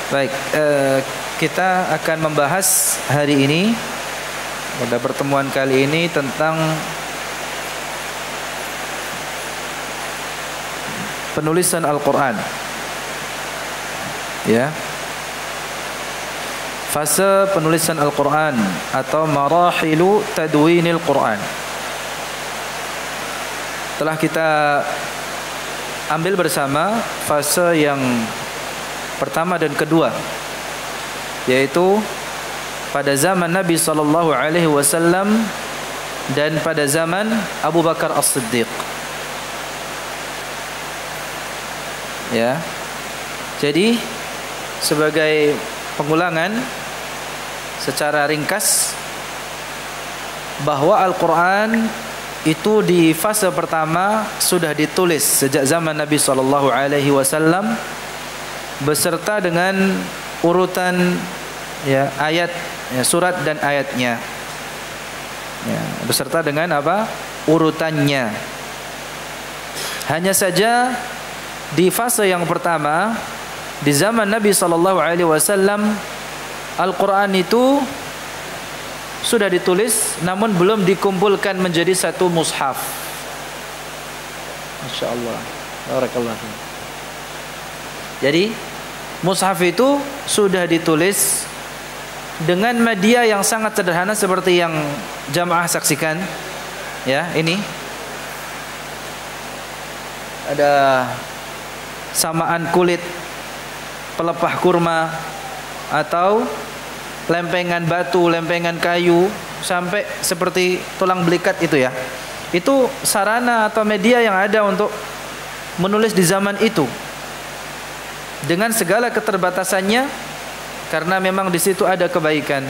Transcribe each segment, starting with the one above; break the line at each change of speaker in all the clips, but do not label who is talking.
Baik, kita akan membahas hari ini pada pertemuan kali ini tentang penulisan Al-Quran. Ya, fase penulisan Al-Quran atau marahilu tadwinil Quran. Telah kita ambil bersama fase yang pertama dan kedua, yaitu pada zaman Nabi SAW dan pada zaman Abu Bakar As-Siddiq. Ya, jadi sebagai pengulangan secara ringkas bahwa Al-Quran itu di fase pertama sudah ditulis sejak zaman Nabi SAW beserta dengan urutan ya, ayat ya, surat dan ayatnya ya, beserta dengan apa urutannya. Hanya saja di fase yang pertama di zaman Nabi SAW Al-Quran itu sudah ditulis namun belum dikumpulkan menjadi satu mushaf. Masya Allah, barakallah. Jadi mushaf itu sudah ditulis dengan media yang sangat sederhana seperti yang jamaah saksikan. Ya, ini ada samaan kulit, pelepah kurma, atau lempengan batu, lempengan kayu, sampai seperti tulang belikat itu ya. Itu sarana atau media yang ada untuk menulis di zaman itu. Dengan segala keterbatasannya, karena memang di situ ada kebaikan,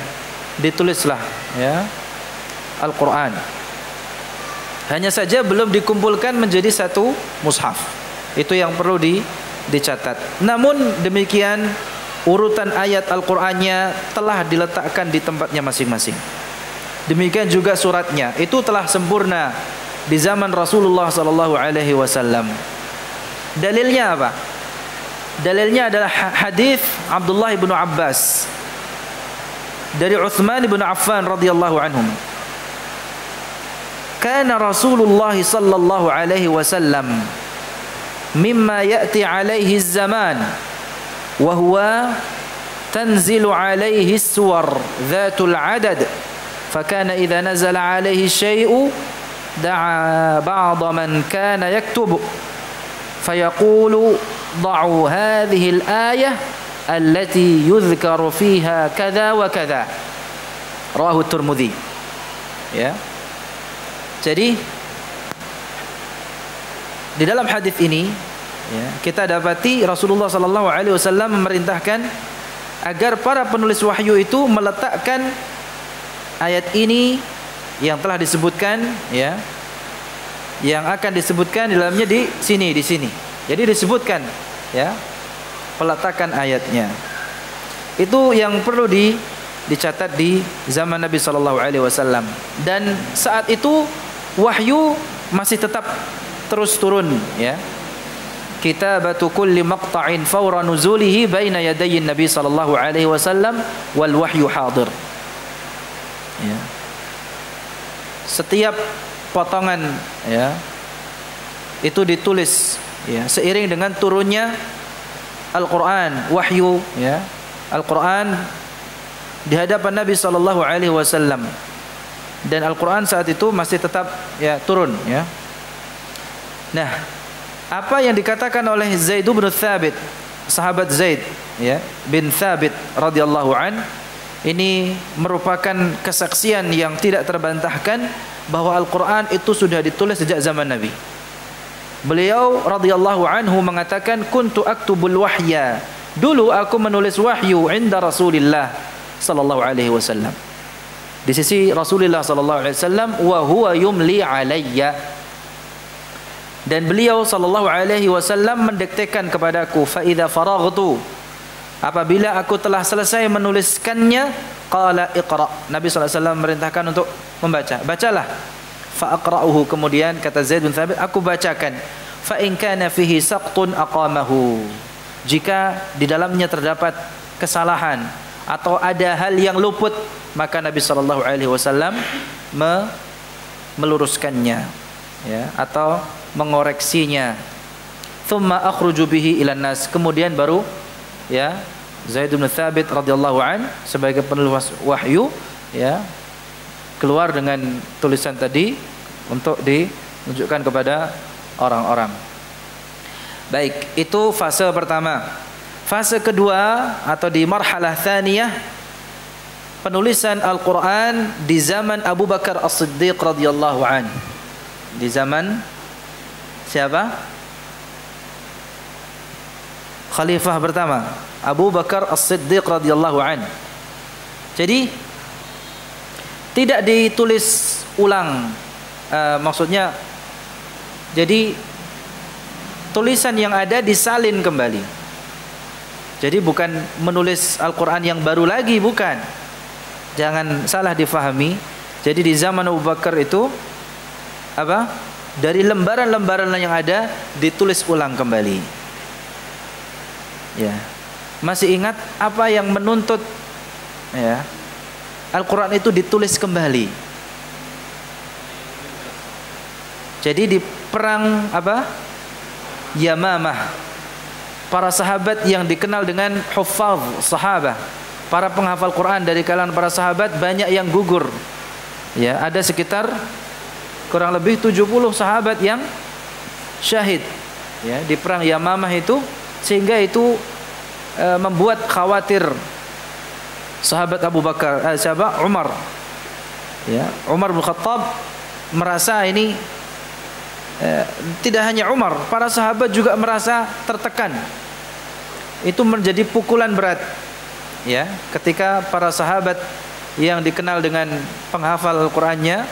ditulislah ya Al-Quran. Hanya saja belum dikumpulkan menjadi satu mushaf. Itu yang perlu dicatat. Namun demikian urutan ayat Al-Qur'annya telah diletakkan di tempatnya masing-masing. Demikian juga suratnya, itu telah sempurna di zaman Rasulullah SAW. Dalilnya apa? Dalilnya adalah hadis Abdullah bin Abbas dari Utsman bin Affan radhiyallahu anhum. Kana Rasulullah sallallahu alaihi wasallam mimma ya'ti alaihi zaman wa huwa tanzilu alaihi as-suwar dhatul adad fakana idza nazala alaihi syai'u da'a ba'd man kana yaktubu fayaqulu da'u hadhihi al-ayah allati yudhkaru fiha kadza wa kadza. Rawahu Tirmidzi. Ya. Jadi di dalam hadis ini ya, kita dapati Rasulullah SAW memerintahkan agar para penulis wahyu itu meletakkan ayat ini yang telah disebutkan ya, yang akan disebutkan di dalamnya di sini. Jadi disebutkan ya peletakan ayatnya. Itu yang perlu dicatat di zaman Nabi SAW. Dan saat itu wahyu masih tetap terus turun ya. Kitabatu kulli maqta'in fawra nuzulihi baina yadayin Nabi SAW wal wahyu hadir. Ya. Setiap potongan ya itu ditulis ya seiring dengan turunnya Al-Quran, wahyu ya, Al-Quran di hadapan Nabi SAW. Dan Al-Quran saat itu masih tetap ya turun ya. Nah, apa yang dikatakan oleh Zaid bin Thabit, sahabat Zaid ya bin Thabit radhiyallahu an, ini merupakan kesaksian yang tidak terbantahkan bahwa Al-Quran itu sudah ditulis sejak zaman Nabi. Beliau radhiyallahu anhu mengatakan, kuntu aktubul wahya, dulu aku menulis wahyu inda Rasulillah sallallahu alaihi wasallam, di sisi Rasulullah sallallahu alaihi wasallam, wa huwa yumli alayya, dan beliau sallallahu alaihi wasallam mendiktekan kepadaku, fa idza faraghtu, apabila aku telah selesai menuliskannya, qala iqra, Nabi sallallahu alaihi wasallam merintahkan untuk membaca, bacalah. Fa aqra'uhu, kemudian kata Zaid bin Thabit, aku bacakan. Fa in kana fihi saqtun aqamahu, jika di dalamnya terdapat kesalahan atau ada hal yang luput, maka Nabi sallallahu alaihi wasallam meluruskannya, ya, atau mengoreksinya. Thumma akhruju bihi ilan nas, kemudian baru, ya, Zaid bin Thabit radhiyallahu an sebagai penulis wahyu, ya, keluar dengan tulisan tadi untuk ditunjukkan kepada orang-orang. Baik, itu fase pertama. Fase kedua atau di marhalah tsaniyah, penulisan Al-Qur'an di zaman Abu Bakar As-Siddiq radhiyallahu an. Di zaman siapa? Khalifah pertama, Abu Bakar As-Siddiq radhiyallahu an. Jadi tidak ditulis ulang, maksudnya jadi tulisan yang ada disalin kembali. Jadi bukan menulis Al-Quran yang baru lagi, bukan. Jangan salah difahami. Jadi di zaman Abu Bakar itu apa? Dari lembaran-lembaran yang ada ditulis ulang kembali. Ya. Masih ingat apa yang menuntut, ya, Al-Quran itu ditulis kembali. Jadi di perang apa? Yamamah, para sahabat yang dikenal dengan huffaz sahabah, para penghafal Quran dari kalangan para sahabat, banyak yang gugur. Ya, ada sekitar kurang lebih 70 sahabat yang syahid, ya, di perang Yamamah itu, sehingga itu membuat khawatir sahabat Abu Bakar, sahabat Umar, ya, Umar bin Khattab merasa ini, tidak hanya Umar, para sahabat juga merasa tertekan. Itu menjadi pukulan berat, ya, ketika para sahabat yang dikenal dengan penghafal Al-Qur'annya,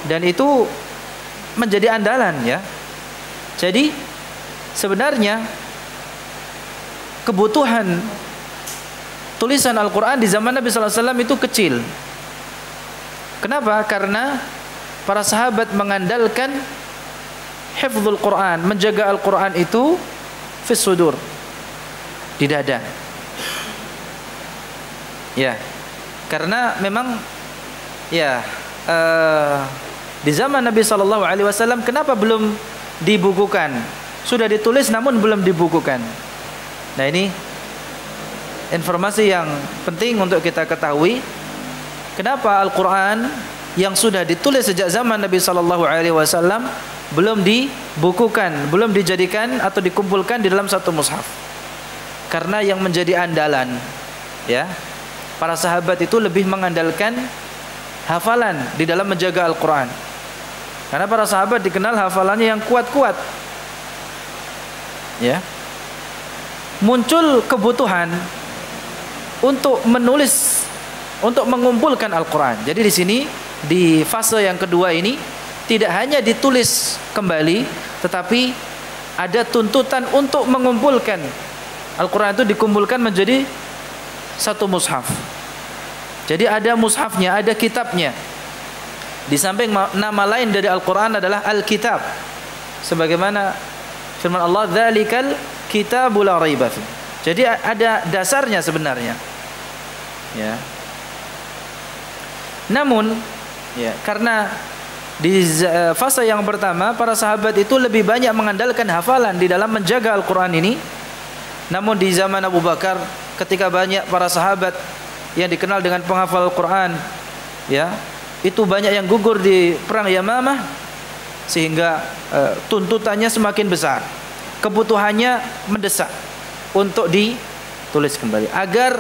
dan itu menjadi andalan, ya. Jadi sebenarnya kebutuhan tulisan Al-Quran di zaman Nabi sallallahu alaihi wasallam itu kecil. Kenapa? Karena para sahabat mengandalkan hifdzul Quran, menjaga Al-Quran itu fis sudur, di dada. Ya, karena memang, ya, di zaman Nabi sallallahu alaihi wasallam kenapa belum dibukukan? Sudah ditulis namun belum dibukukan. Nah, ini informasi yang penting untuk kita ketahui. Kenapa Al-Quran yang sudah ditulis sejak zaman Nabi sallallahu alaihi wasallam belum dibukukan, belum dijadikan atau dikumpulkan di dalam satu mushaf? Karena yang menjadi andalan, ya, para sahabat itu lebih mengandalkan hafalan di dalam menjaga Al-Quran. Karena para sahabat dikenal hafalannya yang kuat-kuat, ya. Muncul kebutuhan untuk menulis, untuk mengumpulkan Al-Quran. Jadi di sini, di fase yang kedua ini, tidak hanya ditulis kembali, tetapi ada tuntutan untuk mengumpulkan Al-Quran itu, dikumpulkan menjadi satu mushaf. Jadi ada mushafnya, ada kitabnya. Di samping nama lain dari Al-Quran adalah Al-Kitab, sebagaimana firman Allah, "Dzalikal kitabul la raiba fi." Jadi ada dasarnya sebenarnya, ya. Namun, ya, karena di fase yang pertama para sahabat itu lebih banyak mengandalkan hafalan di dalam menjaga Al-Quran ini. Namun di zaman Abu Bakar, ketika banyak para sahabat yang dikenal dengan penghafal Al-Quran, ya, itu banyak yang gugur di perang Yamamah, sehingga tuntutannya semakin besar, kebutuhannya mendesak untuk ditulis kembali agar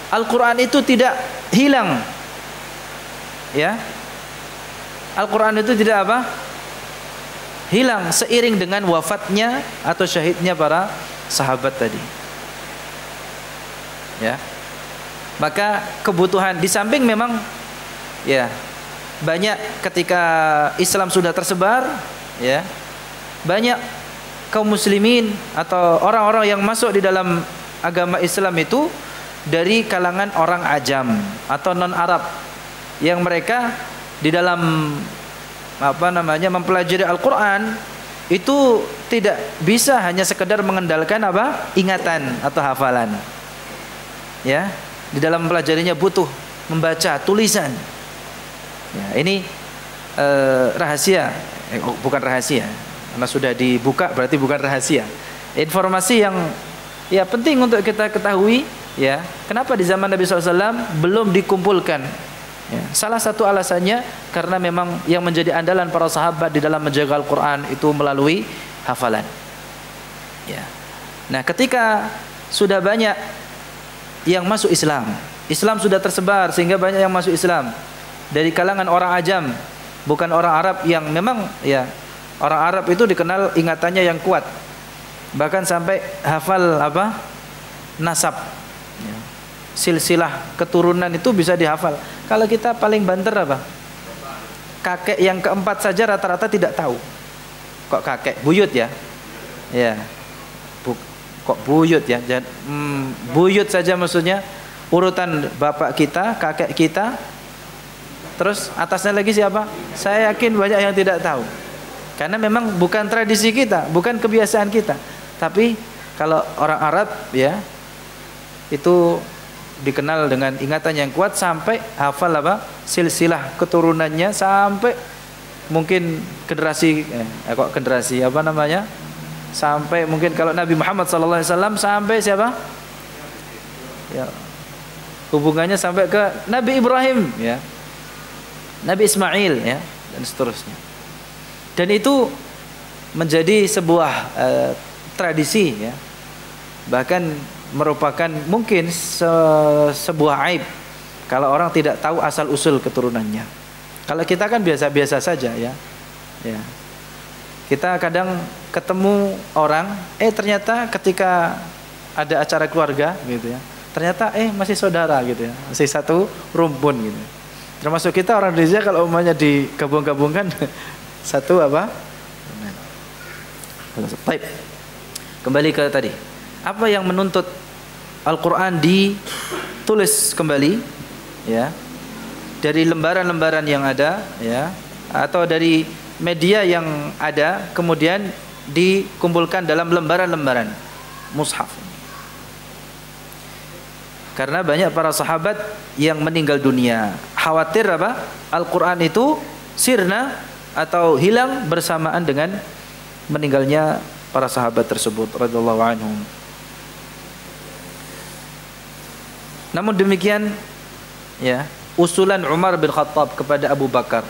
Al-Quran itu tidak hilang, ya. Al-Quran itu tidak apa? Hilang seiring dengan wafatnya atau syahidnya para sahabat tadi, ya. Maka kebutuhan, di samping memang, ya, banyak ketika Islam sudah tersebar, ya, banyak kaum muslimin atau orang-orang yang masuk di dalam agama Islam itu dari kalangan orang ajam atau non Arab, yang mereka di dalam mempelajari Al-Quran itu tidak bisa hanya sekedar mengandalkan ingatan atau hafalan. ya, di dalam mempelajarinya butuh membaca tulisan. Ya, ini rahasia, bukan rahasia, karena sudah dibuka berarti bukan rahasia. Informasi yang ya penting untuk kita ketahui, ya. Kenapa di zaman Nabi SAW belum dikumpulkan? Ya, salah satu alasannya karena memang yang menjadi andalan para sahabat di dalam menjaga Al-Quran itu melalui hafalan. Ya. Nah, ketika sudah banyak yang masuk Islam, Islam sudah tersebar sehingga banyak yang masuk Islam dari kalangan orang ajam, bukan orang Arab yang memang ya orang Arab itu dikenal ingatannya yang kuat, bahkan sampai hafal apa nasab, ya. Silsilah keturunan itu bisa dihafal. Kalau kita paling banter apa? Kakek yang keempat saja rata-rata tidak tahu. Kok kakek? Buyut ya? Ya. Kok buyut ya? Buyut saja maksudnya urutan bapak kita, kakek kita. Terus atasnya lagi siapa? Saya yakin banyak yang tidak tahu. Karena memang bukan tradisi kita, bukan kebiasaan kita. Tapi kalau orang Arab ya itu dikenal dengan ingatan yang kuat sampai hafal apa silsilah keturunannya sampai mungkin generasi generasi apa namanya sampai mungkin kalau Nabi Muhammad SAW sampai siapa ya hubungannya sampai ke Nabi Ibrahim ya Nabi Ismail ya dan seterusnya, dan itu menjadi sebuah tradisi ya, bahkan merupakan mungkin sebuah aib kalau orang tidak tahu asal usul keturunannya. Kalau kita kan biasa-biasa saja ya. Ya. Kita kadang ketemu orang, ternyata ketika ada acara keluarga gitu ya, ternyata masih saudara gitu ya, masih satu rumpun gitu. Termasuk kita orang Indonesia kalau umumnya digabung-gabungkan satu apa? Baik. Kembali ke tadi. Apa yang menuntut Al-Quran ditulis kembali ya dari lembaran-lembaran yang ada ya atau dari media yang ada kemudian dikumpulkan dalam lembaran-lembaran mushaf. Karena banyak para sahabat yang meninggal dunia, khawatir apa? Al-Quran itu sirna atau hilang bersamaan dengan meninggalnya para sahabat tersebut radhiyallahu anhum. Namun demikian ya, usulan Umar bin Khattab kepada Abu Bakar,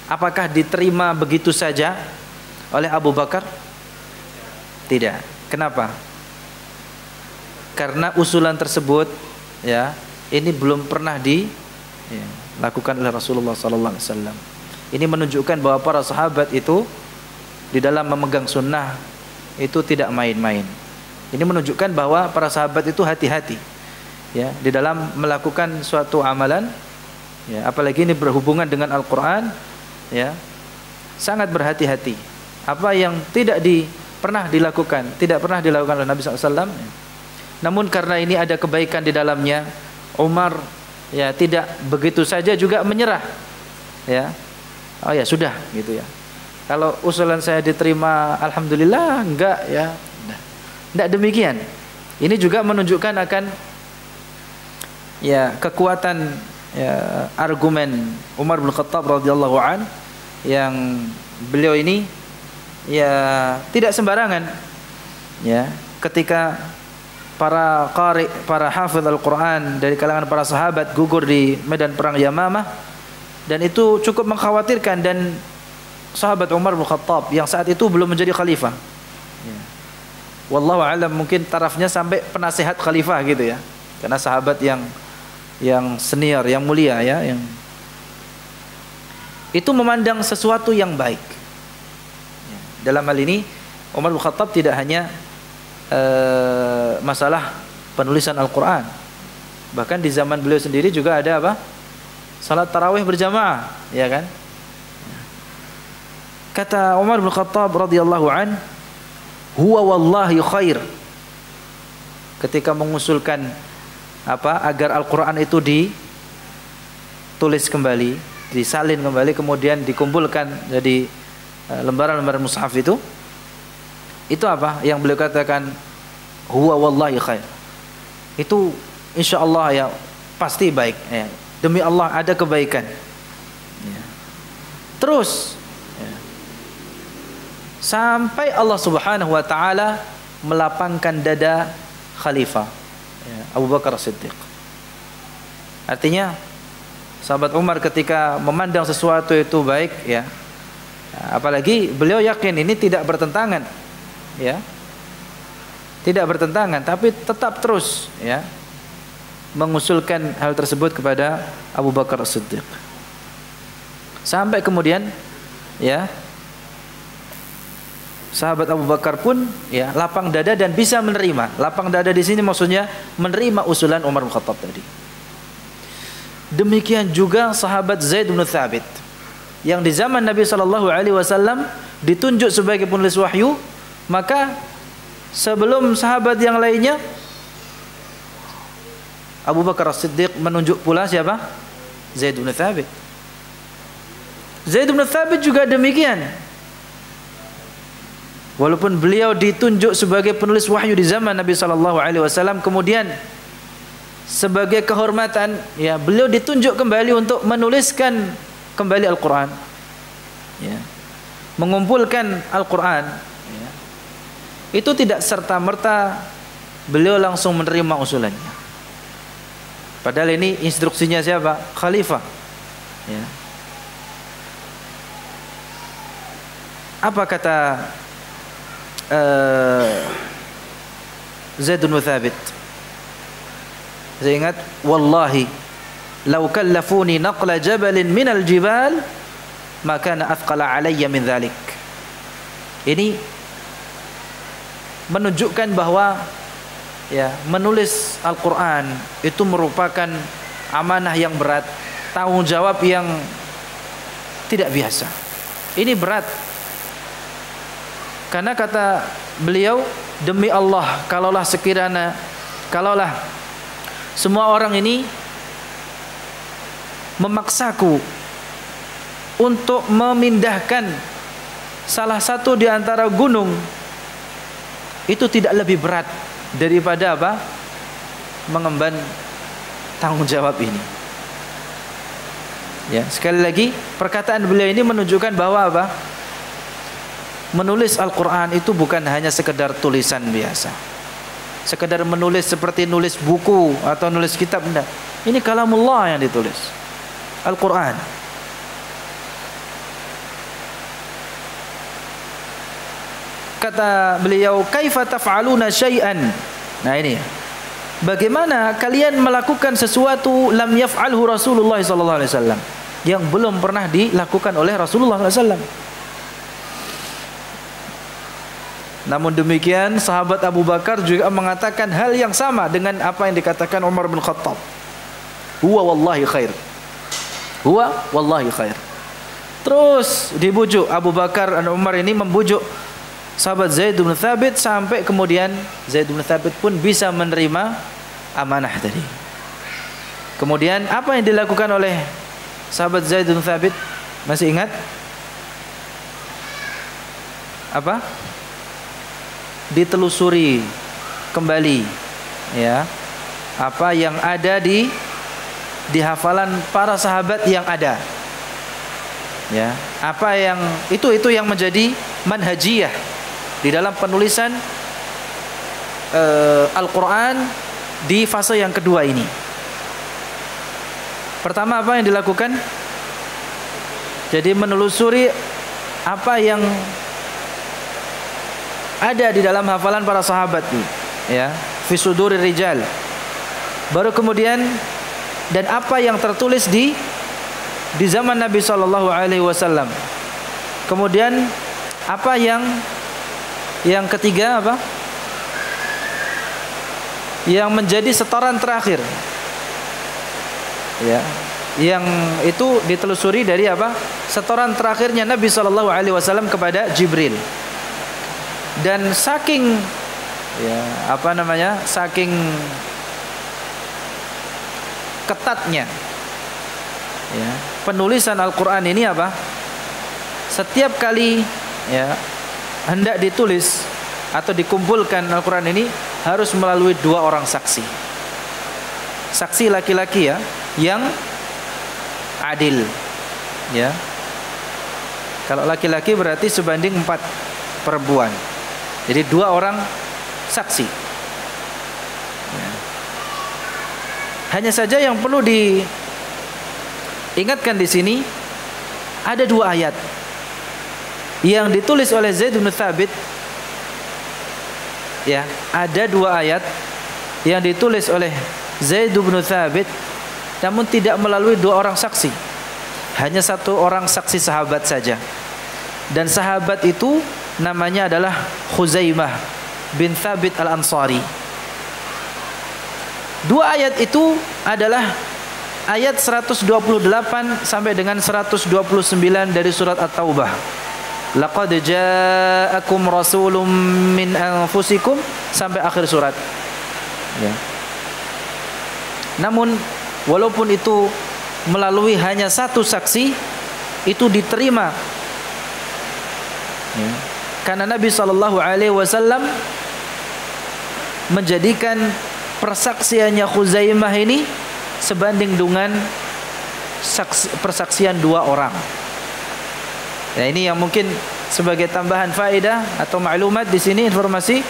apakah diterima begitu saja oleh Abu Bakar? Tidak. Kenapa? Karena usulan tersebut ya, ini belum pernah dilakukan oleh Rasulullah sallallahu alaihi wasallam. Ini menunjukkan bahwa para sahabat itu di dalam memegang sunnah itu tidak main-main. Ini menunjukkan bahwa para sahabat itu hati-hati ya di dalam melakukan suatu amalan ya, apalagi ini berhubungan dengan Al-Quran ya, sangat berhati-hati. Apa yang pernah dilakukan oleh Nabi SAW ya. Namun karena ini ada kebaikan di dalamnya, Umar ya tidak begitu saja juga menyerah ya. Oh ya sudah gitu ya, kalau usulan saya diterima alhamdulillah, enggak ya, enggak demikian. Ini juga menunjukkan akan ya kekuatan ya argumen Umar bin Khattab radhiyallahu an, yang beliau ini ya tidak sembarangan ya ketika para qari, para hafidh Al-Quran dari kalangan para sahabat gugur di medan perang Yamamah, dan itu cukup mengkhawatirkan. Dan sahabat Umar bin Khattab yang saat itu belum menjadi khalifah ya, wallahu alam mungkin tarafnya sampai penasehat khalifah gitu ya, karena sahabat yang senior, yang mulia ya, yang itu memandang sesuatu yang baik ya. Dalam hal ini Umar bin Khattab tidak hanya masalah penulisan Al-Quran, bahkan di zaman beliau sendiri juga ada apa? Salat tarawih berjamaah ya kan. Kata Umar bin Khattab radhiyallahu an, huwa wallahi khair, ketika mengusulkan agar Al-Quran itu ditulis kembali, disalin kembali, kemudian dikumpulkan jadi lembaran-lembaran mushaf itu apa yang beliau katakan? Huwa wallahi khair. Itu insya Allah ya pasti baik. Ya. Demi Allah ada kebaikan. Ya. Terus ya. Sampai Allah Subhanahu wa taala melapangkan dada khalifah ya, Abu Bakar As-Siddiq. Artinya sahabat Umar ketika memandang sesuatu itu baik ya, apalagi beliau yakin ini tidak bertentangan ya, tidak bertentangan, tapi tetap terus ya mengusulkan hal tersebut kepada Abu Bakar As-Siddiq. Sampai kemudian ya sahabat Abu Bakar pun ya lapang dada dan bisa menerima. Lapang dada di sini maksudnya menerima usulan Umar bin Khattab tadi. Demikian juga sahabat Zaid bin Thabit yang di zaman Nabi sallallahu alaihi wasallam ditunjuk sebagai penulis wahyu, maka sebelum sahabat yang lainnya Abu Bakar As-Siddiq menunjuk pula siapa? Zaid bin Thabit. Zaid bin Thabit juga demikian. Walaupun beliau ditunjuk sebagai penulis wahyu di zaman Nabi sallallahu alaihi wasallam, kemudian sebagai kehormatan ya beliau ditunjuk kembali untuk menuliskan kembali Al-Qur'an ya, mengumpulkan Al-Qur'an ya. Itu tidak serta-merta beliau langsung menerima usulannya, padahal ini instruksinya siapa? Khalifah ya. Apa kata Zaid bin Thabit? Saya ingat, wallahi law kallafuni naqla jabalin minal jibal ma kana athqala alayya min dhalik. Ini menunjukkan bahwa ya menulis Al-Qur'an itu merupakan amanah yang berat, tanggung jawab yang tidak biasa. Ini berat. Karena kata beliau, demi Allah, kalaulah semua orang ini memaksaku untuk memindahkan salah satu di antara gunung, itu tidak lebih berat daripada apa? Mengemban tanggung jawab ini. Ya, sekali lagi perkataan beliau ini menunjukkan bahwa apa? Menulis Al-Qur'an itu bukan hanya sekedar tulisan biasa, sekedar menulis seperti nulis buku atau nulis kitab, enggak. Ini kalamullah yang ditulis, Al-Qur'an. Kata beliau, kaifa taf'aluna syai'an. Nah ini, bagaimana kalian melakukan sesuatu lam yaf'alhu Rasulullah sallallahu alaihi wasallam, yang belum pernah dilakukan oleh Rasulullah sallallahu alaihi wasallam. Namun demikian sahabat Abu Bakar juga mengatakan hal yang sama dengan apa yang dikatakan Umar bin Khattab. Huwa wallahi khair. Huwa wallahi khair. Terus dibujuk Abu Bakar dan Umar ini membujuk sahabat Zaid bin Thabit sampai kemudian Zaid bin Thabit pun bisa menerima amanah tadi. Kemudian apa yang dilakukan oleh sahabat Zaid bin Thabit? Masih ingat? Apa? Ditelusuri kembali ya apa yang ada di hafalan para sahabat yang ada ya, apa yang itu yang menjadi manhajiyah di dalam penulisan Al-Qur'an di fase yang kedua ini. Pertama apa yang dilakukan? Jadi menelusuri apa yang ada di dalam hafalan para sahabat ya, fi sudurir rijal. Baru kemudian dan apa yang tertulis di zaman Nabi sallallahu alaihi wasallam. Kemudian apa yang ketiga apa? Yang menjadi setoran terakhir. Ya, yang itu ditelusuri dari apa? Setoran terakhirnya Nabi sallallahu alaihi wasallam kepada Jibril. Dan saking saking ketatnya ya penulisan Al-Qur'an ini apa? Setiap kali ya hendak ditulis atau dikumpulkan Al-Qur'an ini harus melalui 2 orang saksi. saksi laki-laki ya yang adil ya. Kalau laki-laki berarti sebanding 4 perempuan. Jadi 2 orang saksi ya. Hanya saja yang perlu diingatkan di sini ada 2 ayat yang ditulis oleh Zaid bin Thabit ya. Ada 2 ayat yang ditulis oleh Zaid bin Thabit namun tidak melalui 2 orang saksi. Hanya 1 orang saksi sahabat saja. Dan sahabat itu namanya adalah Khuzaimah bin Thabit al-Ansari. 2 ayat itu adalah ayat 128 sampai dengan 129 dari surat At-Taubah. Laqad ja'akum rasulun min anfusikum sampai akhir surat ya. Namun walaupun itu melalui hanya 1 saksi itu diterima ya. Karena Nabi SAW menjadikan persaksiannya Khuzaimah ini sebanding dengan persaksian 2 orang. Nah, ini yang mungkin sebagai tambahan faedah atau maklumat di sini, informasi,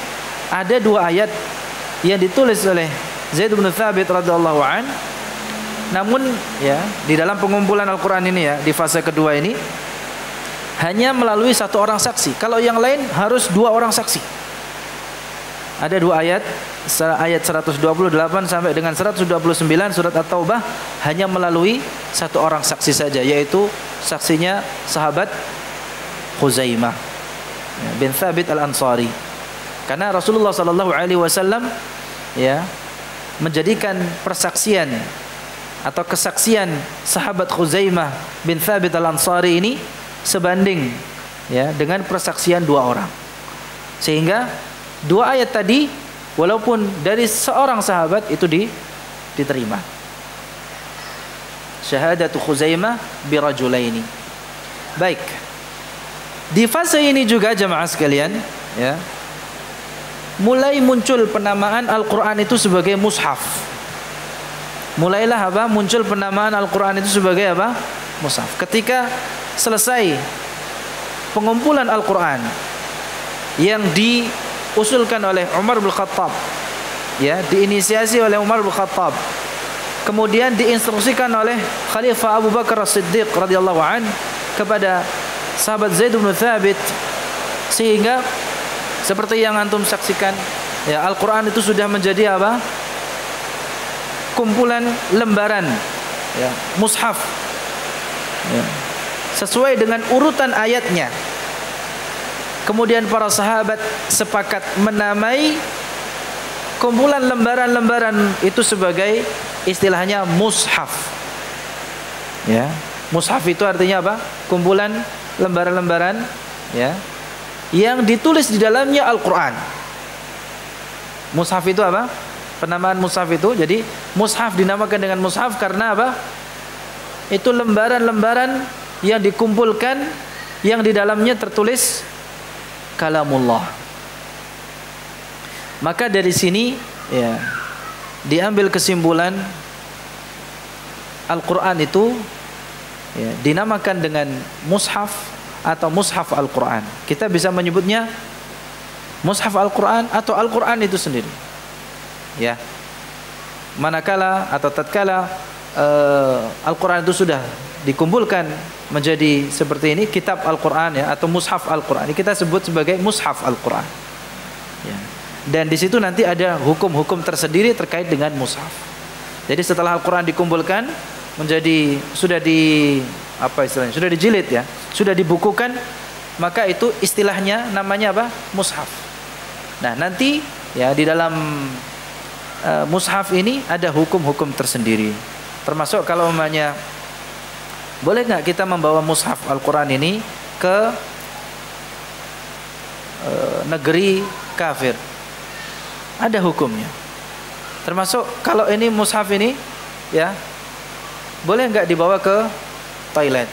ada 2 ayat yang ditulis oleh Zaid bin Thabit radhiyallahu an. Namun ya, di dalam pengumpulan Al-Qur'an ini ya, di fase kedua ini hanya melalui 1 orang saksi. Kalau yang lain harus 2 orang saksi. Ada 2 ayat, ayat 128 sampai dengan 129 surat At-Taubah hanya melalui 1 orang saksi saja, yaitu saksinya sahabat Khuzaimah bin Thabit al-Ansari. Karena Rasulullah SAW ya menjadikan persaksian atau kesaksian sahabat Khuzaimah bin Thabit al-Ansari ini sebanding ya dengan persaksian 2 orang. Sehingga 2 ayat tadi walaupun dari seorang sahabat itu diterima. Syahadatu Khuzaimah birajulaini. Baik. Di fase ini juga jamaah sekalian ya, mulai muncul penamaan Al-Qur'an itu sebagai mushaf. Mulailah apa? Muncul penamaan Al-Qur'an itu sebagai apa? Mushaf. Ketika selesai pengumpulan Al-Qur'an yang diusulkan oleh Umar bin Khattab ya, diinisiasi oleh Umar bin Khattab, kemudian diinstruksikan oleh Khalifah Abu Bakar As-Siddiq radhiyallahu an kepada sahabat Zaid bin Thabit, sehingga seperti yang antum saksikan ya, Al-Qur'an itu sudah menjadi apa? Kumpulan lembaran ya, mushaf ya, sesuai dengan urutan ayatnya. Kemudian para sahabat sepakat menamai kumpulan lembaran-lembaran itu sebagai istilahnya mushaf. Ya, mushaf itu artinya apa? Kumpulan lembaran-lembaran ya yang ditulis di dalamnya Al-Qur'an. Mushaf itu apa? Penamaan mushaf itu, jadi mushaf dinamakan dengan mushaf karena apa? Itu lembaran-lembaran yang dikumpulkan yang di dalamnya tertulis kalamullah. Maka dari sini ya diambil kesimpulan Al-Qur'an itu ya, dinamakan dengan mushaf atau mushaf Al-Qur'an. Kita bisa menyebutnya mushaf Al-Qur'an atau Al-Qur'an itu sendiri. Ya. Manakala atau tatkala Al-Qur'an itu sudah dikumpulkan menjadi seperti ini, kitab Al-Qur'an ya, atau mushaf Al-Qur'an, kita sebut sebagai mushaf Al-Qur'an ya. Dan di situ nanti ada hukum-hukum tersendiri terkait dengan mushaf. Jadi setelah Al-Qur'an dikumpulkan menjadi sudah sudah dijilid ya, sudah dibukukan, maka itu istilahnya namanya apa? Mushaf. Nah, nanti ya di dalam mushaf ini ada hukum-hukum tersendiri. Termasuk kalau umpamanya boleh nggak kita membawa mushaf Al-Qur'an ini ke negeri kafir? Ada hukumnya. Termasuk kalau ini mushaf ini ya, boleh nggak dibawa ke toilet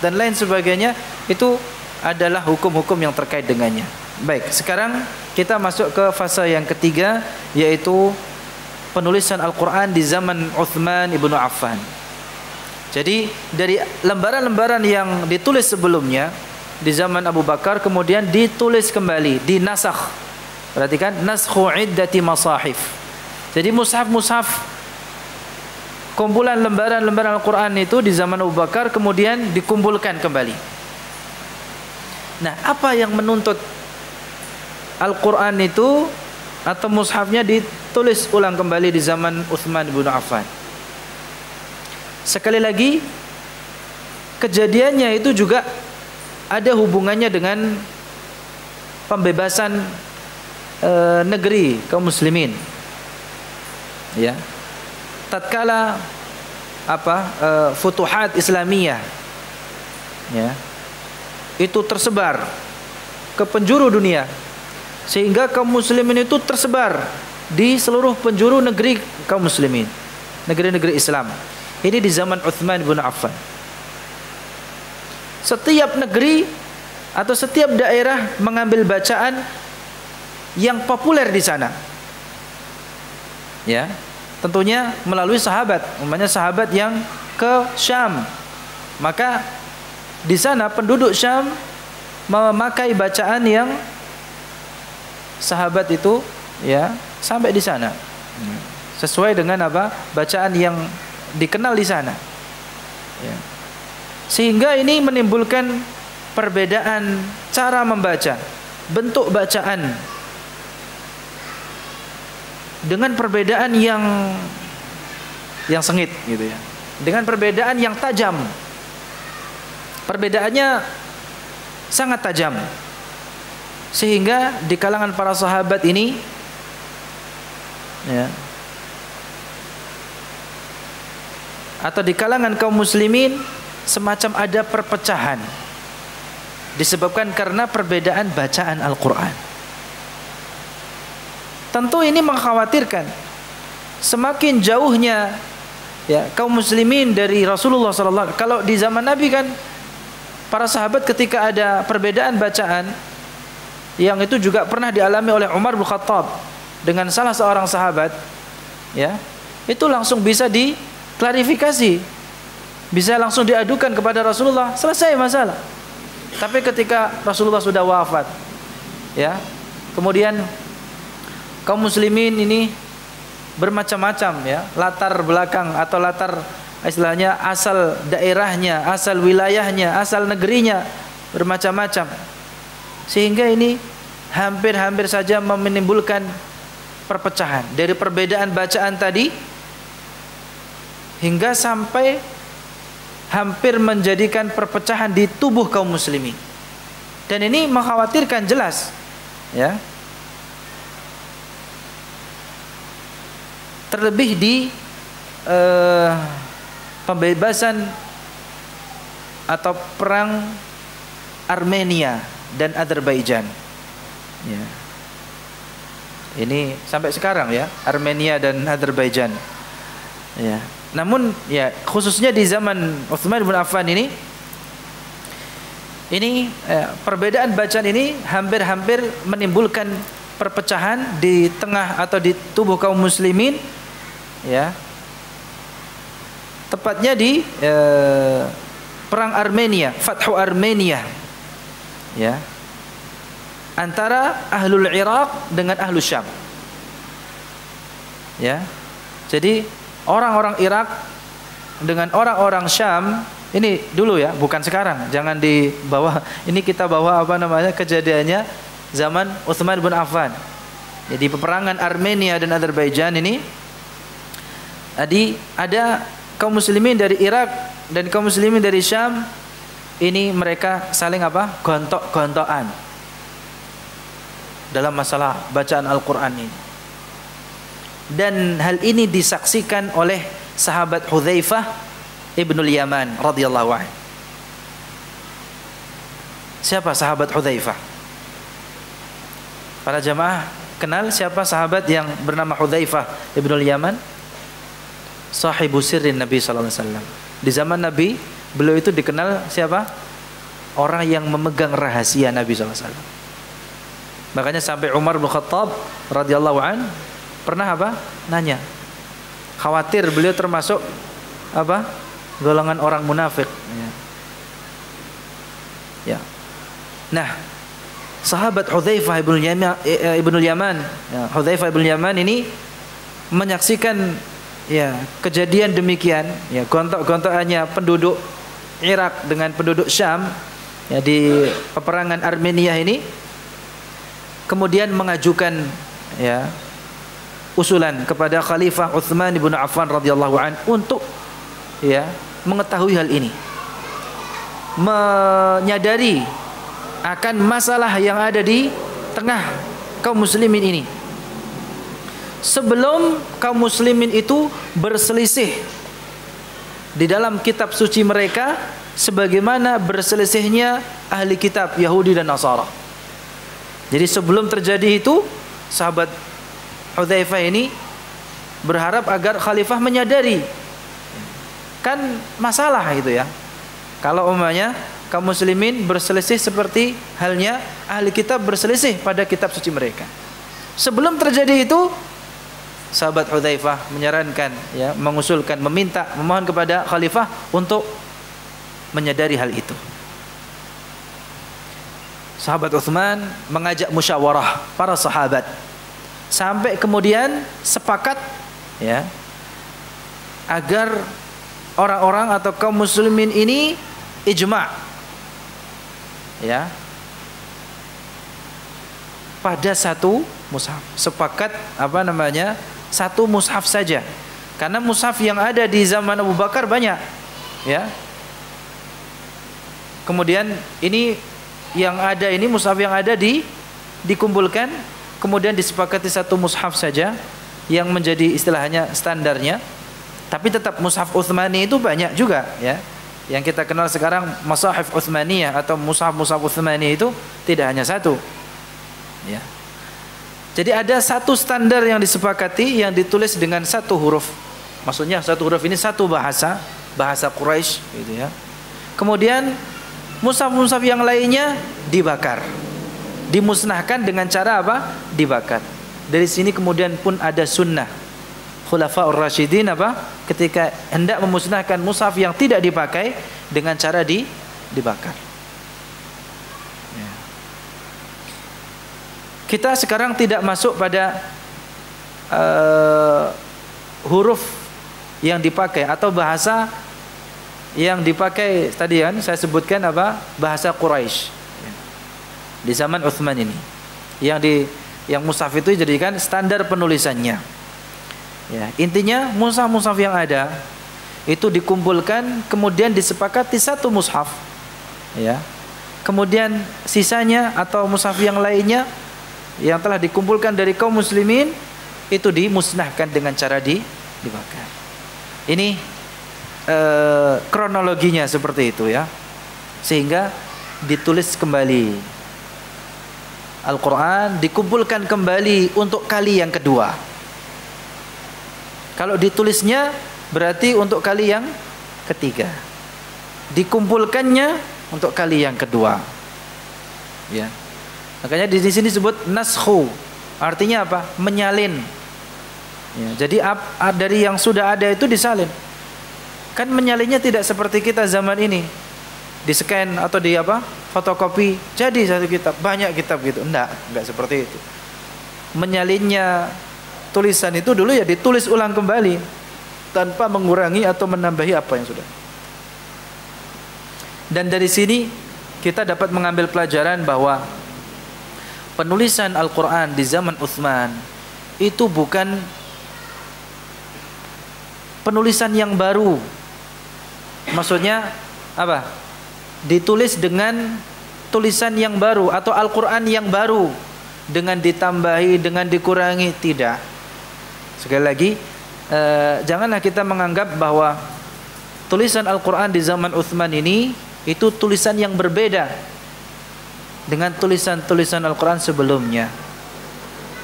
dan lain sebagainya, itu adalah hukum-hukum yang terkait dengannya. Baik, sekarang kita masuk ke fase yang ketiga, yaitu penulisan Al-Quran di zaman Uthman ibnu Affan. Jadi dari lembaran-lembaran yang ditulis sebelumnya di zaman Abu Bakar kemudian ditulis kembali, dinasakh. Perhatikan, naskhu iddati masahif. Jadi mushaf-mushaf, kumpulan lembaran-lembaran Al-Quran itu di zaman Abu Bakar kemudian dikumpulkan kembali. Nah, apa yang menuntut Al-Quran itu atau mushafnya ditulis ulang kembali di zaman Utsman bin Affan? Sekali lagi, kejadiannya itu juga ada hubungannya dengan pembebasan negeri kaum muslimin. Ya. Tatkala futuhat Islamiyah, ya, itu tersebar ke penjuru dunia, sehingga kaum muslimin itu tersebar di seluruh penjuru negeri kaum muslimin, negeri-negeri Islam. Ini di zaman Utsman bin Affan. Setiap negeri atau setiap daerah mengambil bacaan yang populer di sana, ya, tentunya melalui sahabat. Umpamanya sahabat yang ke Syam, maka di sana penduduk Syam memakai bacaan yang sahabat itu, ya, sampai di sana sesuai dengan bacaan yang dikenal di sana, ya. Sehingga ini menimbulkan perbedaan cara membaca, bentuk bacaan, dengan perbedaan yang sengit gitu ya, dengan perbedaan yang tajam. Perbedaannya sangat tajam, sehingga di kalangan para sahabat ini, ya, atau di kalangan kaum muslimin semacam ada perpecahan disebabkan karena perbedaan bacaan Al-Quran. Tentu ini mengkhawatirkan semakin jauhnya, ya, kaum muslimin dari Rasulullah SAW. Kalau di zaman Nabi kan para sahabat ketika ada perbedaan bacaan, yang itu juga pernah dialami oleh Umar bin Khattab dengan salah seorang sahabat, ya, itu langsung bisa diklarifikasi, bisa langsung diadukan kepada Rasulullah, selesai masalah. Tapi ketika Rasulullah sudah wafat, ya, kemudian kaum muslimin ini bermacam-macam, ya, latar belakang atau latar istilahnya asal daerahnya, asal wilayahnya, asal negerinya bermacam-macam, sehingga ini hampir-hampir saja menimbulkan perpecahan dari perbedaan bacaan tadi hingga sampai hampir menjadikan perpecahan di tubuh kaum muslimin. Dan ini mengkhawatirkan jelas, ya. Terlebih di pembebasan atau perang Armenia dan Azerbaijan, ya. Ini sampai sekarang, ya, Armenia dan Azerbaijan, ya. Namun, ya, khususnya di zaman Utsman bin Affan ini perbedaan bacaan ini hampir-hampir menimbulkan perpecahan di tengah atau di tubuh kaum muslimin, ya. Tepatnya di perang Armenia, Fathu Armenia, ya, antara ahlul Iraq dengan ahlul Syam, ya. Jadi orang-orang Irak dengan orang-orang Syam ini dulu, ya, bukan sekarang. Jangan dibawa, ini kita bawa kejadiannya zaman Utsman bin Affan. Jadi peperangan Armenia dan Azerbaijan ini ada kaum muslimin dari Irak dan kaum muslimin dari Syam, ini mereka saling gontok-gontokan dalam masalah bacaan Al-Quran ini. Dan hal ini disaksikan oleh sahabat Hudzaifah ibnul Yaman radhiyallahu anhu. Siapa sahabat Hudzaifah? Para jamaah kenal siapa sahabat yang bernama Hudzaifah ibnul Yaman? Sahibu sirrin Nabi sallallahu alaihi wasallam. Di zaman Nabi, beliau itu dikenal siapa? Orang yang memegang rahasia Nabi sallallahu alaihi wasallam. Makanya sampai Umar bin Khattab radhiyallahu an pernah nanya, khawatir beliau termasuk apa? Golongan orang munafik. Ya. Nah, sahabat Hudzaifah ibnul Yaman, ya, Hudzaifah ibnul Yaman ini menyaksikan ya kejadian demikian, ya gontok-gontokannya penduduk Irak dengan penduduk Syam ya di peperangan Armenia ini, kemudian mengajukan ya usulan kepada Khalifah Utsman bin Affan radhiyallahu an untuk ya mengetahui hal ini, menyadari akan masalah yang ada di tengah kaum muslimin ini sebelum kaum muslimin itu berselisih di dalam kitab suci mereka sebagaimana berselisihnya ahli kitab Yahudi dan Nasara. Jadi sebelum terjadi itu, sahabat Hudzaifah ini berharap agar khalifah menyadari, kan masalah itu ya, kalau umpamanya kaum muslimin berselisih seperti halnya ahli kitab berselisih pada kitab suci mereka. Sebelum terjadi itu, sahabat Hudzaifah menyarankan ya, mengusulkan, meminta, memohon kepada khalifah untuk menyadari hal itu. Sahabat Utsman mengajak musyawarah para sahabat sampai kemudian sepakat ya agar orang-orang atau kaum muslimin ini ijma' ya pada satu mushaf, sepakat apa namanya, satu mushaf saja. Karena mushaf yang ada di zaman Abu Bakar banyak ya. Kemudian ini yang ada ini mushaf yang ada dikumpulkan, kemudian disepakati satu mushaf saja yang menjadi istilahnya standarnya. Tapi tetap mushaf Utsmani itu banyak juga ya. Yang kita kenal sekarang Masahif Utsmaniyah atau mushaf-mushaf Utsmani itu tidak hanya satu. Ya. Jadi ada satu standar yang disepakati yang ditulis dengan satu huruf. Maksudnya satu huruf ini satu bahasa Quraisy gitu ya. Kemudian mushaf-mushaf yang lainnya dibakar. Dimusnahkan dengan cara apa? Dibakar. Dari sini kemudian pun ada sunnah Khulafaur Rasyidin apa? Ketika hendak memusnahkan mushaf yang tidak dipakai dengan cara dibakar. Ya. Kita sekarang tidak masuk pada huruf yang dipakai atau bahasa yang dipakai tadi kan saya sebutkan apa? Bahasa Quraisy. Ya. Di zaman Utsman ini. Yang mushaf itu dijadikan standar penulisannya. Ya, intinya mushaf-mushaf yang ada itu dikumpulkan kemudian disepakati satu mushaf. Ya. Kemudian sisanya atau mushaf yang lainnya yang telah dikumpulkan dari kaum muslimin itu dimusnahkan dengan cara dibakar. Ini kronologinya seperti itu ya. Sehingga ditulis kembali Al-Quran, dikumpulkan kembali untuk kali yang kedua. Kalau ditulisnya berarti untuk kali yang ketiga. Dikumpulkannya untuk kali yang kedua. Ya. Makanya di sini disebut naskhu. Artinya apa? Menyalin. Ya, jadi dari yang sudah ada itu disalin. Kan menyalinnya tidak seperti kita zaman ini. Di-scan atau di apa? Fotokopi. Jadi satu kitab, banyak kitab gitu. Enggak seperti itu. Menyalinnya tulisan itu dulu ya ditulis ulang kembali tanpa mengurangi atau menambahi apa yang sudah. Dan dari sini kita dapat mengambil pelajaran bahwa penulisan Al-Quran di zaman Utsman itu bukan penulisan yang baru. Maksudnya apa? Ditulis dengan tulisan yang baru atau Al-Quran yang baru dengan ditambahi, dengan dikurangi, tidak. Sekali lagi, janganlah kita menganggap bahwa tulisan Al-Quran di zaman Utsman ini itu tulisan yang berbeda dengan tulisan-tulisan Al-Quran sebelumnya.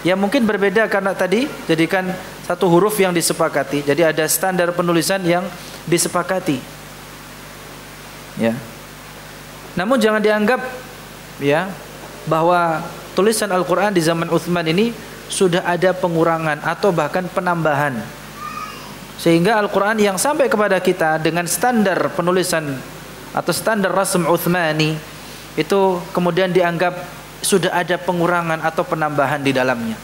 Ya mungkin berbeda karena tadi jadikan satu huruf yang disepakati. Jadi ada standar penulisan yang disepakati. Ya. Namun jangan dianggap ya bahwa tulisan Al-Quran di zaman Utsman ini sudah ada pengurangan atau bahkan penambahan. Sehingga Al-Quran yang sampai kepada kita dengan standar penulisan atau standar rasm Utsmani itu kemudian dianggap sudah ada pengurangan atau penambahan di dalamnya.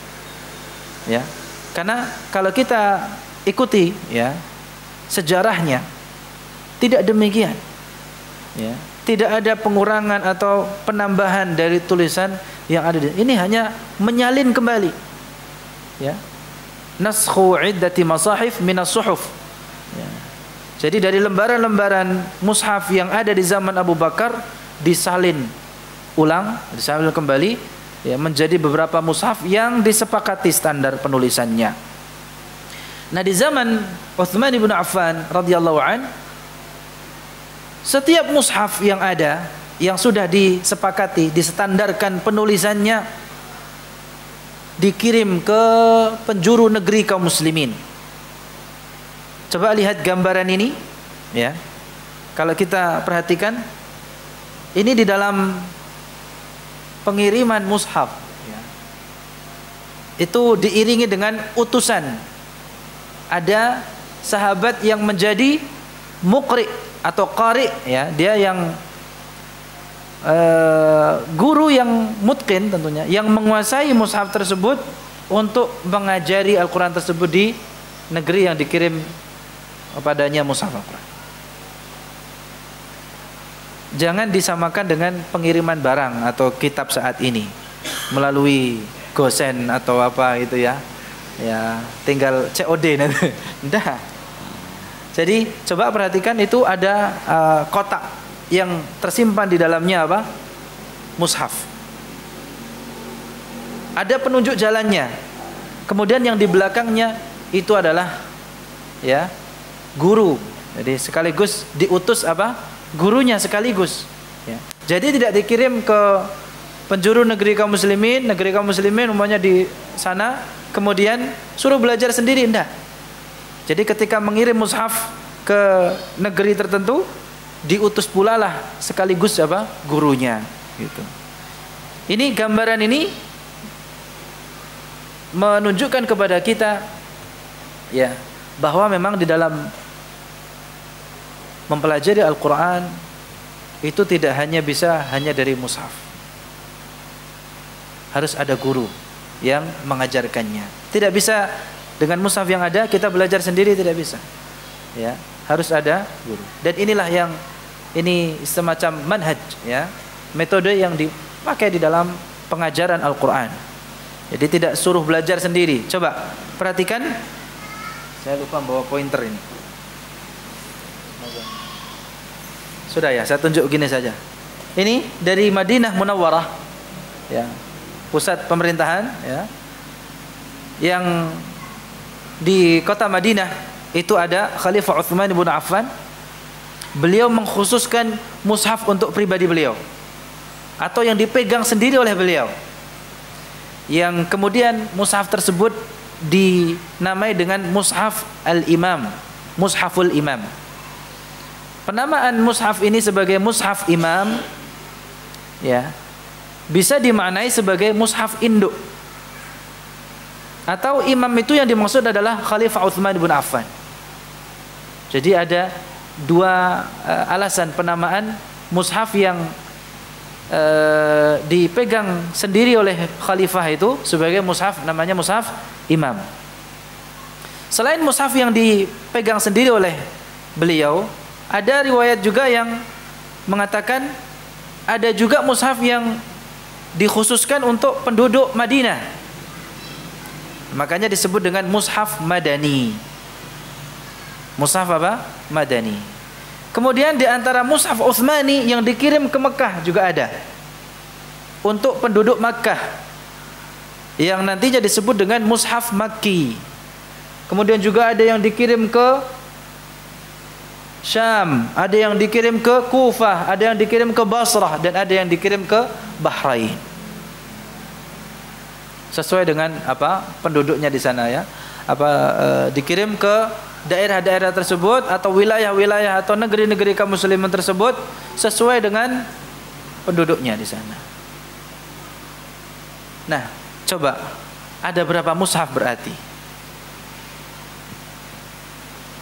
Ya. Karena kalau kita ikuti ya sejarahnya tidak demikian. Ya. Tidak ada pengurangan atau penambahan dari tulisan yang ada di ini, hanya menyalin kembali. Ya. Naskhu iddati masahif minas suhuf. Ya. Jadi dari lembaran-lembaran mushaf yang ada di zaman Abu Bakar disalin ulang, disalin kembali ya menjadi beberapa mushaf yang disepakati standar penulisannya. Nah, di zaman Utsman bin Affan radhiyallahu an, setiap mushaf yang ada yang sudah disepakati, distandarkan penulisannya dikirim ke penjuru negeri kaum muslimin. Coba lihat gambaran ini ya. Kalau kita perhatikan ini di dalam pengiriman mushaf ya. Itu diiringi dengan utusan. Ada sahabat yang menjadi muqri atau qari ya, dia yang guru yang mutqin tentunya, yang menguasai mushaf tersebut untuk mengajari Al-Quran tersebut di negeri yang dikirim kepadanya mushaf Al-Quran. Jangan disamakan dengan pengiriman barang atau kitab saat ini melalui gosen atau apa itu ya. Ya, tinggal COD nanti. Enggak. Jadi coba perhatikan itu ada kotak yang tersimpan di dalamnya apa? Mushaf. Ada penunjuk jalannya. Kemudian yang di belakangnya itu adalah ya guru. Jadi sekaligus diutus apa? Gurunya sekaligus. Ya. Jadi tidak dikirim ke penjuru negeri kaum muslimin umpamanya di sana, kemudian suruh belajar sendiri, enggak. Jadi ketika mengirim mushaf ke negeri tertentu, diutus pula lah sekaligus apa? Gurunya gitu. Ini gambaran ini menunjukkan kepada kita ya bahwa memang di dalam mempelajari Al-Quran itu tidak hanya bisa hanya dari mushaf. Harus ada guru yang mengajarkannya. Tidak bisa dengan mushaf yang ada kita belajar sendiri, tidak bisa. Ya, harus ada guru. Dan inilah yang ini semacam manhaj ya, metode yang dipakai di dalam pengajaran Al-Quran. Jadi tidak suruh belajar sendiri. Coba perhatikan. Saya lupa bawa pointer ini. Sudah ya, saya tunjuk gini saja. Ini dari Madinah Munawwarah ya, pusat pemerintahan ya, yang di kota Madinah itu ada Khalifah Utsman bin Affan. Beliau mengkhususkan mushaf untuk pribadi beliau atau yang dipegang sendiri oleh beliau, yang kemudian mushaf tersebut dinamai dengan Mushaf Al-Imam, Mushaful Imam. Penamaan mushaf ini sebagai mushaf imam ya, bisa dimaknai sebagai mushaf induk, atau imam itu yang dimaksud adalah Khalifah Utsman bin Affan. Jadi ada dua alasan penamaan mushaf yang dipegang sendiri oleh khalifah itu sebagai mushaf, namanya mushaf imam. Selain mushaf yang dipegang sendiri oleh beliau, ada riwayat juga yang mengatakan ada juga mushaf yang dikhususkan untuk penduduk Madinah. Makanya disebut dengan mushaf Madani. Mushaf apa? Madani. Kemudian di antara mushaf Utsmani yang dikirim ke Mekah juga ada untuk penduduk Makkah, yang nantinya disebut dengan mushaf Makki. Kemudian juga ada yang dikirim ke Syam, ada yang dikirim ke Kufah, ada yang dikirim ke Basrah, dan ada yang dikirim ke Bahrain. Sesuai dengan apa penduduknya di sana ya. Dikirim ke daerah-daerah tersebut atau wilayah-wilayah atau negeri-negeri kaum muslimin tersebut sesuai dengan penduduknya di sana. Nah, coba ada berapa mushaf berarti?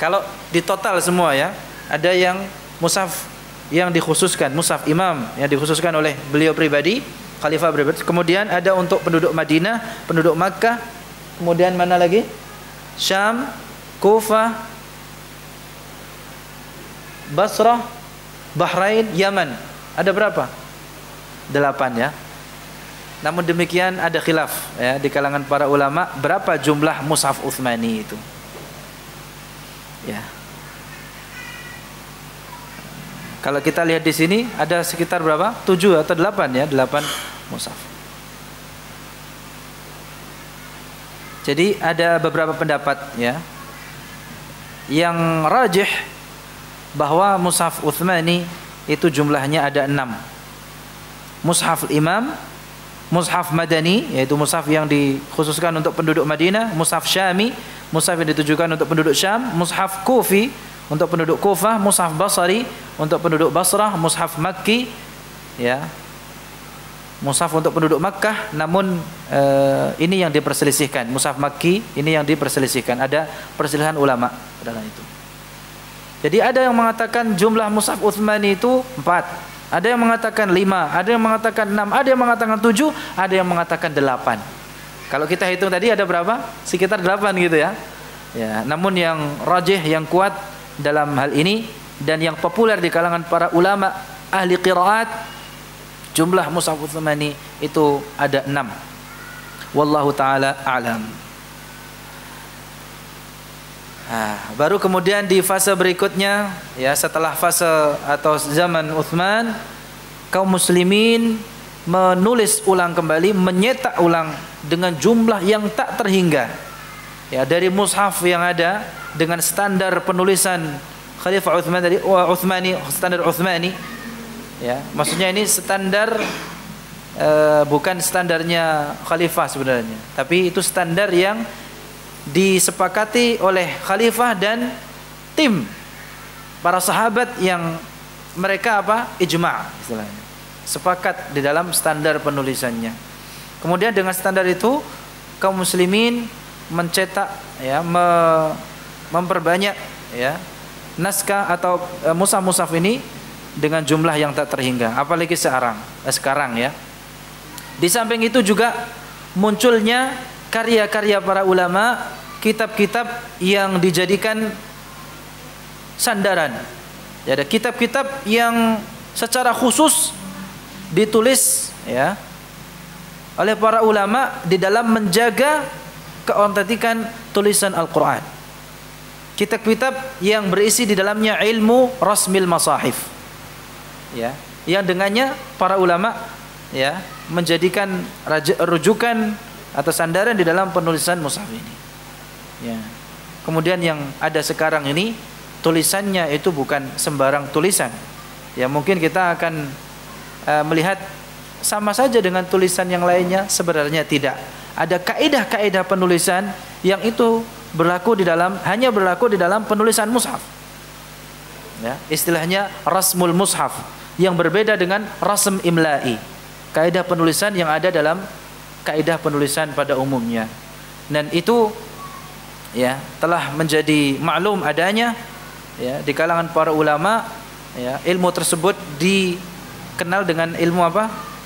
Kalau di total semua ya, ada yang mushaf yang dikhususkan, mushaf imam yang dikhususkan oleh beliau pribadi, khalifah pribadi. Kemudian ada untuk penduduk Madinah, penduduk Makkah. Kemudian mana lagi? Syam, Kufah, Basrah, Bahrain, Yaman. Ada berapa? 8 ya. Namun demikian ada khilaf ya di kalangan para ulama berapa jumlah mushaf Utsmani itu. Ya. Kalau kita lihat di sini ada sekitar berapa? 7 atau 8 ya, 8 mushaf. Jadi ada beberapa pendapat ya. Yang rajih bahwa mushaf Utsmani itu jumlahnya ada 6. Mushaf Imam, mushaf Madani yaitu mushaf yang dikhususkan untuk penduduk Madinah, mushaf Syami, mushaf yang ditujukan untuk penduduk Syam, mushaf Kufi untuk penduduk Kufah, mushaf Basri untuk penduduk Basrah, mushaf Makki ya. Mushaf untuk penduduk Makkah, namun ini yang diperselisihkan. Mushaf Makki ini yang diperselisihkan. Ada perselisihan ulama dalam itu. Jadi ada yang mengatakan jumlah mushaf Utsmani itu 4, ada yang mengatakan 5, ada yang mengatakan 6, ada yang mengatakan 7, ada yang mengatakan 8. Kalau kita hitung tadi ada berapa? Sekitar 8 gitu ya. Ya, namun yang rajih, yang kuat dalam hal ini dan yang populer di kalangan para ulama ahli qiraat, jumlah mushaf Utsmani itu ada 6. Wallahu taala a'lam. Baru kemudian di fase berikutnya ya, setelah fase atau zaman Utsman, kaum muslimin menulis ulang kembali, menyetak ulang dengan jumlah yang tak terhingga ya, dari mushaf yang ada dengan standar penulisan Khalifah Utsman dari Utsmani, standar Utsmani ya, maksudnya ini standar bukan standarnya khalifah sebenarnya, tapi itu standar yang disepakati oleh khalifah dan tim para sahabat yang mereka ijma' istilahnya, sepakat di dalam standar penulisannya. Kemudian dengan standar itu kaum muslimin mencetak ya, memperbanyak ya naskah atau mushaf-mushaf ini dengan jumlah yang tak terhingga, apalagi sekarang ya. Di samping itu juga munculnya karya-karya para ulama, kitab-kitab yang dijadikan sandaran. Ya, ada kitab-kitab yang secara khusus ditulis ya oleh para ulama di dalam menjaga keautentikan tulisan Al-Qur'an. Kitab-kitab yang berisi di dalamnya ilmu rasmil masahif. Ya, yang dengannya para ulama ya menjadikan rujukan atau sandaran di dalam penulisan mushaf ini. Ya. Kemudian yang ada sekarang ini tulisannya itu bukan sembarang tulisan. Ya, mungkin kita akan melihat sama saja dengan tulisan yang lainnya, sebenarnya tidak. Ada kaidah-kaidah penulisan yang itu hanya berlaku di dalam penulisan mushaf. Ya, istilahnya rasmul mushaf yang berbeda dengan rasm imla'i. Kaidah penulisan yang ada dalam kaidah penulisan pada umumnya, dan itu ya telah menjadi maklum adanya ya di kalangan para ulama ya. Ilmu tersebut dikenal dengan ilmu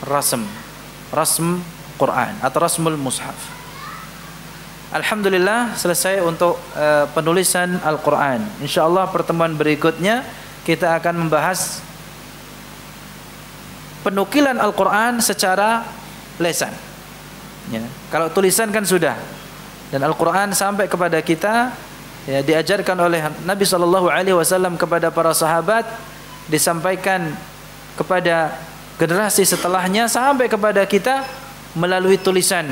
rasm Quran atau rasmul mushaf. Alhamdulillah selesai untuk penulisan Al-Quran. Insyaallah pertemuan berikutnya kita akan membahas penukilan Al-Quran secara lesan. Ya, kalau tulisan kan sudah, dan Al-Quran sampai kepada kita ya, diajarkan oleh Nabi SAW kepada para sahabat, disampaikan kepada generasi setelahnya sampai kepada kita melalui tulisan,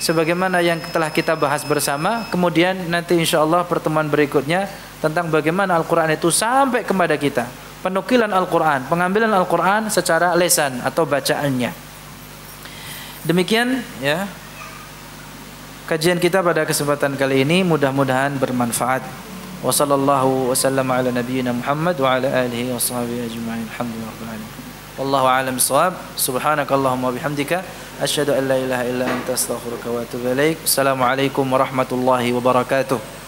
sebagaimana yang telah kita bahas bersama. Kemudian nanti insyaallah pertemuan berikutnya tentang bagaimana Al-Quran itu sampai kepada kita, penukilan Al-Quran, pengambilan Al-Quran secara lesan atau bacaannya. Demikian ya kajian kita pada kesempatan kali ini, mudah-mudahan bermanfaat. Wassallallahu wasallam ala nabiyyina Muhammad wa ala alihi washabihi ajma'in. Alhamdulillahirabbil alamin. Wallahu a'lam bissawab. Subhanakallahumma bihamdika asyhadu an la ilaha illa anta astaghfiruka wa atubu ilaik. Assalamualaikum warahmatullahi wabarakatuh.